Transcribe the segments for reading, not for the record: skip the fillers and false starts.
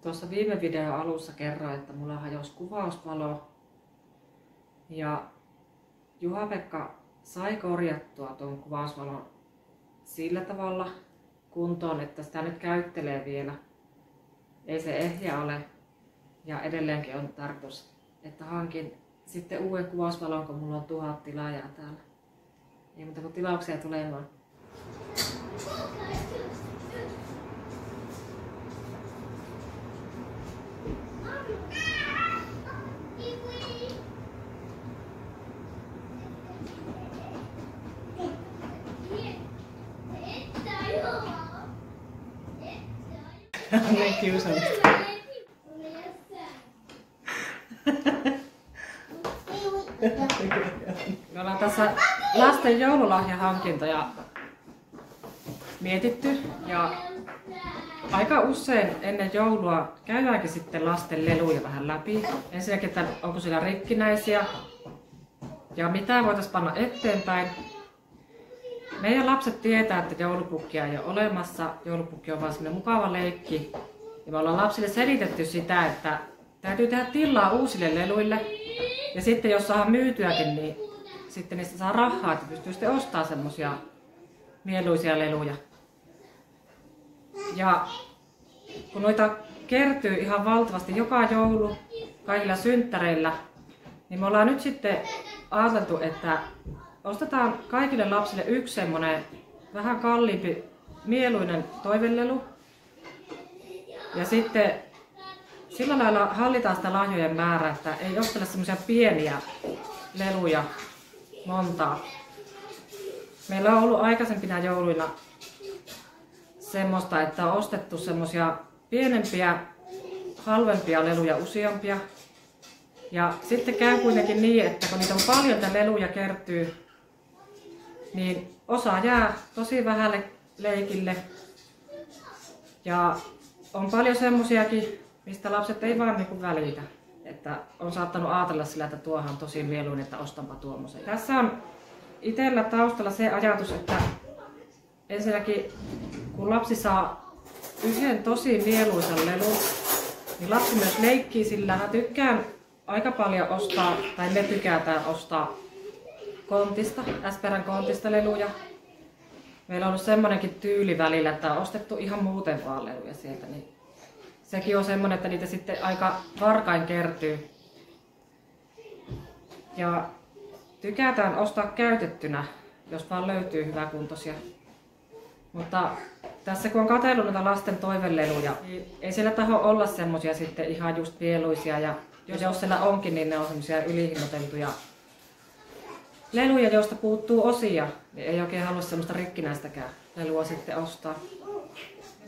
Tuossa viime videon alussa kerroin, että mulla hajosi kuvausvalo ja Juha-Pekka sai korjattua tuon kuvausvalon sillä tavalla kuntoon, että sitä nyt käyttelee vielä. Ei se ehjä ole ja edelleenkin on tarkoitus, että hankin sitten uuden kuvausvalon, kun mulla on 1000 tilaajaa täällä. Ei muuta kuin tilauksia tulemaan. Niin kiusallista. Me ollaan tässä lasten joululahjahankintoja mietitty ja aika usein ennen joulua käydäänkin sitten lasten leluja vähän läpi. Ensinnäkin, että onko siellä rikkinäisiä ja mitä voitaisiin panna eteenpäin. Meidän lapset tietää, että joulupukkia ei ole olemassa. Joulupukki on vaan semmoinen mukava leikki. Ja me ollaan lapsille selitetty sitä, että täytyy tehdä tilaa uusille leluille. Ja sitten jos saadaan myytyäkin, niin sitten niistä saa rahaa, että pystyy sitten ostamaan semmosia mieluisia leluja. Ja kun noita kertyy ihan valtavasti joka joulu, kaikilla synttäreillä, niin me ollaan nyt sitten ajateltu, että ostetaan kaikille lapsille yksi semmonen vähän kalliimpi, mieluinen toivelelu. Ja sitten sillä lailla hallitaan sitä lahjojen määrää, että ei ostella semmoisia pieniä leluja montaa. Meillä on ollut aikaisempina jouluina semmoista, että on ostettu semmoisia pienempiä, halvempia leluja useampia. Ja sitten käy kuitenkin niin, että kun niitä on paljon ja leluja kertyy, niin osa jää tosi vähälle leikille. Ja on paljon semmosiakin, mistä lapset ei vaan niinku välitä. Että on saattanut ajatella sillä, että tuohan on tosi mieluinen, että ostanpa tuommoisen. Tässä on itsellä taustalla se ajatus, että ensinnäkin kun lapsi saa yhden tosi mieluisen lelun, niin lapsi myös leikkii sillä. Mä tykkään aika paljon ostaa, tai me tykätään ostaa kontista, SPR:n kontista leluja. Meillä on ollut semmonenkin tyyli välillä, että on ostettu ihan muuten vaan leluja sieltä. Niin sekin on semmonen, että niitä sitten aika varkain kertyy. Ja tykätään ostaa käytettynä, jos vaan löytyy hyväkuntoisia. Mutta tässä kun on katsellut noita lasten toiveleluja, niin ei siellä taho olla semmosia sitten ihan just mieluisia. Ja jos siellä onkin, niin ne on semmosia ylihinnoiteltuja leluja, joista puuttuu osia. Niin ei oikein halua semmoista rikkinäistäkään lelua sitten ostaa.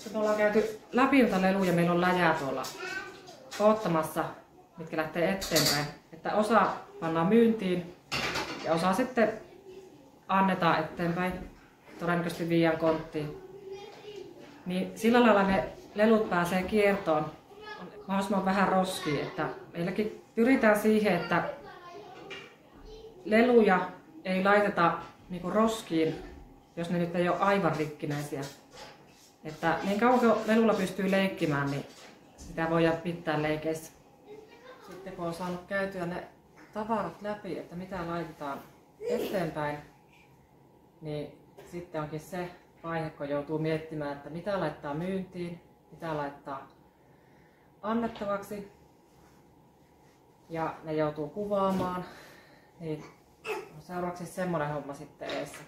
Nyt me ollaan käyty läpi noita leluja, meillä on läjää tuolla oottamassa, mitkä lähtee eteenpäin. Että osa pannaan myyntiin ja osa sitten annetaan eteenpäin. Todennäköisesti viian konttiin. Niin sillä lailla ne lelut pääsee kiertoon. On mahdollisimman vähän roskia, että meilläkin pyritään siihen, että leluja ei laiteta niinku roskiin, jos ne nyt ei ole aivan rikkinäisiä. Että niin kauan kun lelulla pystyy leikkimään, niin sitä voidaan pitää leikeissä. Sitten kun on saanut käytyä ne tavarat läpi, että mitä laitetaan eteenpäin, niin sitten onkin se vaihe, kun joutuu miettimään, että mitä laittaa myyntiin, mitä laittaa annettavaksi. Ja ne joutuu kuvaamaan. Niin on seuraavaksi semmoinen homma sitten edessä.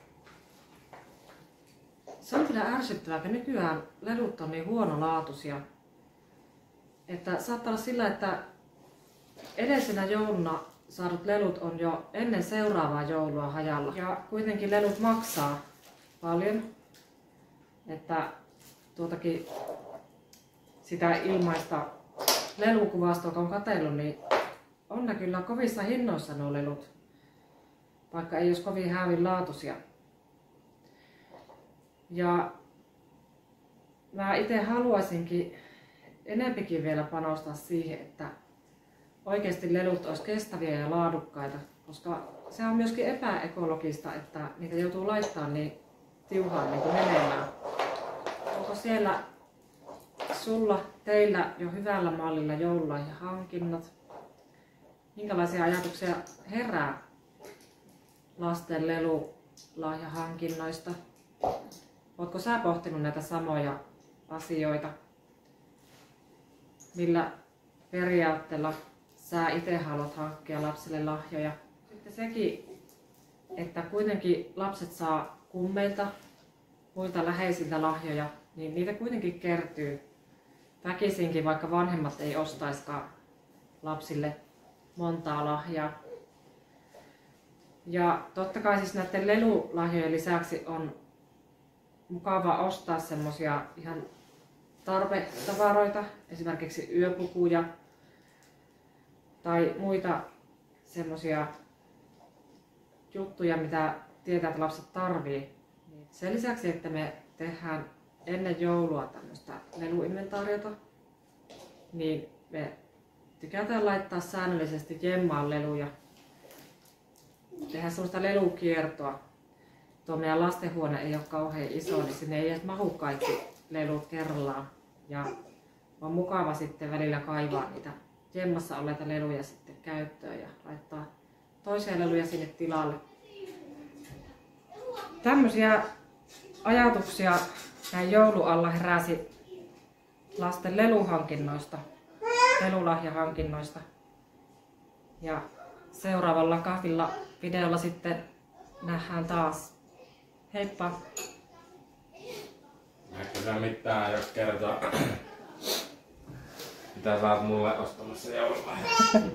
Se on kyllä ärsyttävää, että nykyään lelut on niin huonolaatuisia, että saattaa olla sillä, että edellisenä jouluna saadut lelut on jo ennen seuraavaa joulua hajalla. Ja kuitenkin lelut maksaa paljon, että tuotakin sitä ilmaista lelukuvastoa, kun on katsellut, niin on ne kyllä kovissa hinnoissa nuo lelut, vaikka ei olisi kovin häävin laatuisia. Ja mä itse haluaisinkin enempikin vielä panostaa siihen, että oikeasti lelut olisi kestäviä ja laadukkaita, koska se on myöskin epäekologista, että niitä joutuu laittamaan niin tiuhaan niin kuin menemään. Onko siellä teillä jo hyvällä mallilla joululahjahankinnat? Minkälaisia ajatuksia herää lasten lelulahjahankinnoista? Oletko sä pohtinut näitä samoja asioita? Millä periaatteella sä itse haluat hankkia lapsille lahjoja? Sitten sekin, että kuitenkin lapset saa kummeilta, muilta läheisiltä lahjoja, niin niitä kuitenkin kertyy väkisinkin, vaikka vanhemmat ei ostaiskaan lapsille montaa lahjaa. Ja totta kai siis näiden lelulahjojen lisäksi on mukava ostaa semmosia ihan tarvetavaroita, esimerkiksi yöpukuja tai muita semmosia juttuja, mitä tietää, että lapset tarvii. Sen lisäksi, että me tehdään ennen joulua tämmöistä leluinventaariota, niin me tykätään laittaa säännöllisesti jemmaan leluja. Tehdään semmoista lelukiertoa. Tuo meidän lastenhuone ei ole kauhean iso, niin sinne ei edes mahu kaikki lelut kerrallaan. Ja on mukava sitten välillä kaivaa niitä jemmassa olleita leluja sitten käyttöön ja laittaa toisia leluja sinne tilalle. Tämmöisiä ajatuksia näin joulualla heräsi lasten leluhankinnoista, lelulahjahankinnoista. Ja seuraavalla kahvilla videolla sitten nähdään taas. Heippa! Ehkä sä mitään jo kertoa, mitä sä oot mulle ostamassa joululahjaa?